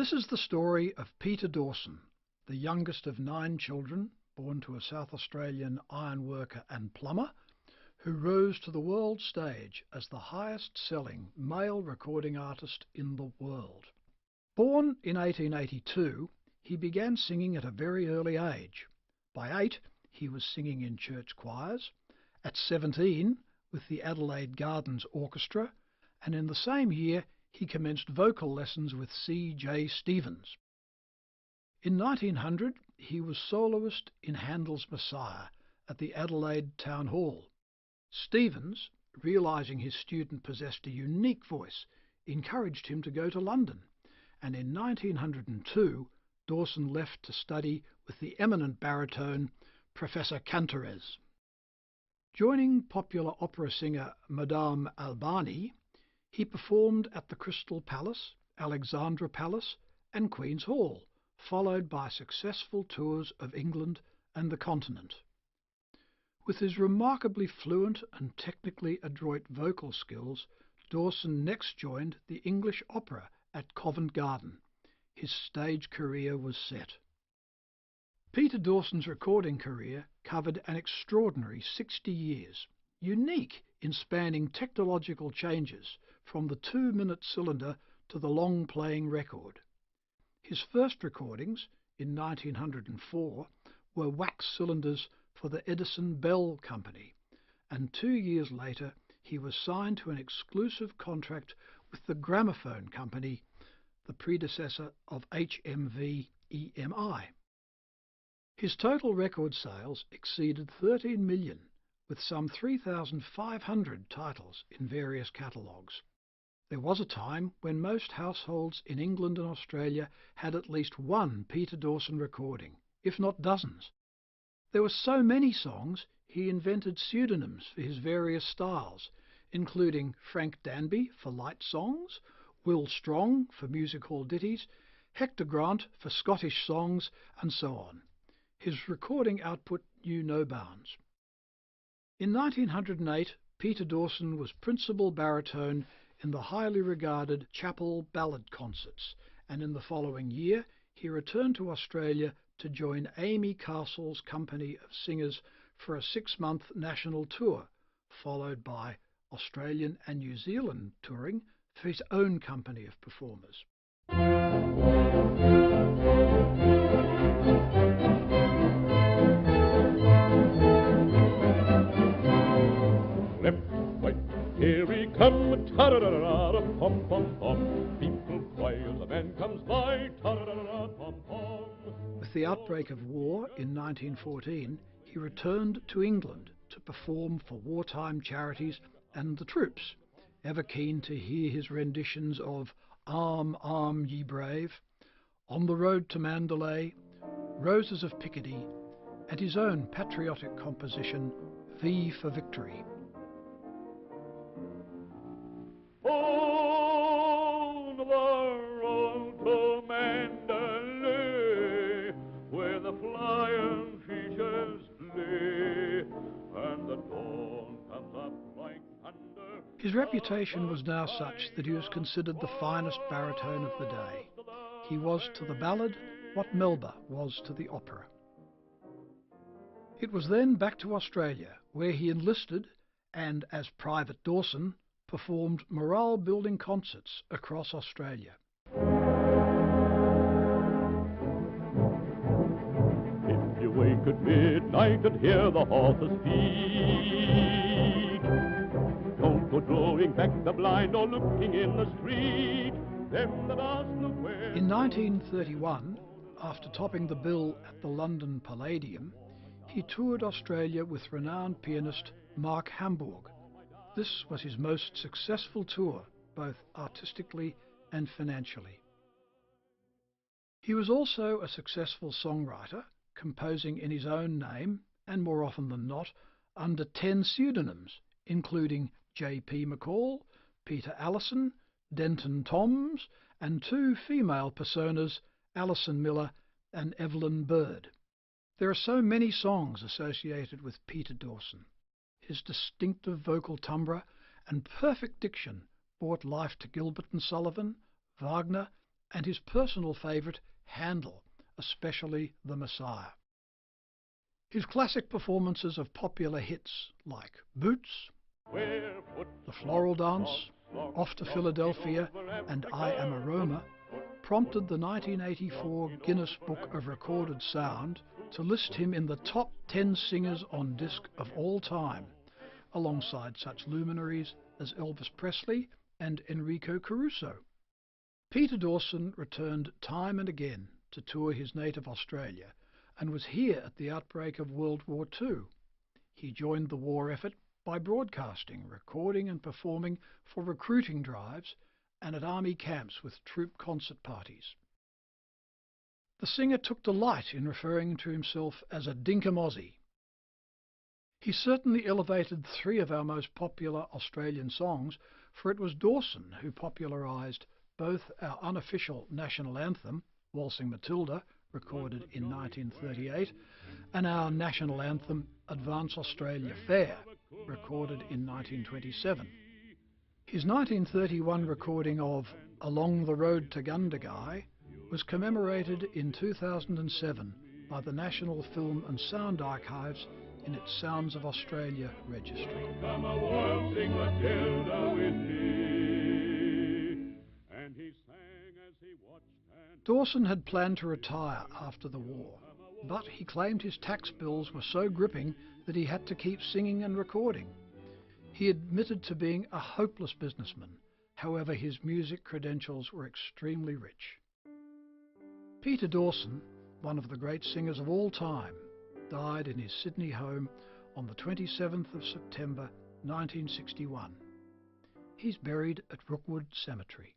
This is the story of Peter Dawson, the youngest of 9 children, born to a South Australian ironworker and plumber, who rose to the world stage as the highest-selling male recording artist in the world. Born in 1882, he began singing at a very early age. By 8, he was singing in church choirs, at 17 with the Adelaide Gardens Orchestra, and in the same year he commenced vocal lessons with C.J. Stevens. In 1900, he was soloist in Handel's Messiah at the Adelaide Town Hall. Stevens, realising his student possessed a unique voice, encouraged him to go to London, and in 1902 Dawson left to study with the eminent baritone Professor Cantorez. Joining popular opera singer Madame Albani, he performed at the Crystal Palace, Alexandra Palace and Queen's Hall, followed by successful tours of England and the continent. With his remarkably fluent and technically adroit vocal skills, Dawson next joined the English Opera at Covent Garden. His stage career was set. Peter Dawson's recording career covered an extraordinary 60 years, unique in spanning technological changes from the 2-minute cylinder to the long-playing record. His first recordings, in 1904, were wax cylinders for the Edison Bell Company, and 2 years later he was signed to an exclusive contract with the Gramophone Company, the predecessor of HMV EMI. His total record sales exceeded 13 million, with some 3,500 titles in various catalogues. There was a time when most households in England and Australia had at least one Peter Dawson recording, if not dozens. There were so many songs, he invented pseudonyms for his various styles, including Frank Danby for light songs, Will Strong for music hall ditties, Hector Grant for Scottish songs, and so on. His recording output knew no bounds. In 1908, Peter Dawson was principal baritone in the highly regarded Chapel Ballad Concerts, and in the following year he returned to Australia to join Amy Castle's company of singers for a 6-month national tour, followed by Australian and New Zealand touring for his own company of performers. Left, right, here he comes, ta-da-da-da-da, pom-pom-pom. People cry as a man comes by, ta-da-da-da-da, pom-pom. With the outbreak of war in 1914, he returned to England to perform for wartime charities and the troops, ever keen to hear his renditions of Arm, Arm, Ye Brave, On the Road to Mandalay, Roses of Picardy, and his own patriotic composition, V for Victory. On the road to Mandalay, where the flying fishes play, and the dawn comes up like thunder. His reputation was now such that he was considered the finest baritone of the day. He was to the ballad what Melba was to the opera. It was then back to Australia, where he enlisted and, as Private Dawson, performed morale-building concerts across Australia. If you wake at midnight and hear the horses feed, don't go drawing back the blind or looking in the street. Them that ask the way. In 1931, after topping the bill at the London Palladium, he toured Australia with renowned pianist Mark Hamburg. This was his most successful tour, both artistically and financially. He was also a successful songwriter, composing in his own name, and more often than not, under 10 pseudonyms, including J.P. McCall, Peter Allison, Denton Toms, and 2 female personas, Alison Miller and Evelyn Bird. There are so many songs associated with Peter Dawson. His distinctive vocal timbre and perfect diction brought life to Gilbert and Sullivan, Wagner and his personal favourite, Handel, especially The Messiah. His classic performances of popular hits like Boots, The Floral Dance, Off to Philadelphia, and I Am a Roma prompted the 1984 Guinness Book of Recorded Sound to list him in the top 10 singers on disc of all time, alongside such luminaries as Elvis Presley and Enrico Caruso. Peter Dawson returned time and again to tour his native Australia and was here at the outbreak of World War II. He joined the war effort by broadcasting, recording and performing for recruiting drives and at army camps with troop concert parties. The singer took delight in referring to himself as a dinkum Aussie. He certainly elevated 3 of our most popular Australian songs, for it was Dawson who popularised both our unofficial national anthem, Waltzing Matilda, recorded in 1938, and our national anthem, Advance Australia Fair, recorded in 1927. His 1931 recording of Along the Road to Gundagai was commemorated in 2007 by the National Film and Sound Archives in its Sounds of Australia registry. Come a waltzing Matilda with me. And he sang as he watched and Dawson had planned to retire after the war, but he claimed his tax bills were so gripping that he had to keep singing and recording. He admitted to being a hopeless businessman. However, his music credentials were extremely rich. Peter Dawson, one of the great singers of all time, died in his Sydney home on the 27th of September 1961. He's buried at Rookwood Cemetery.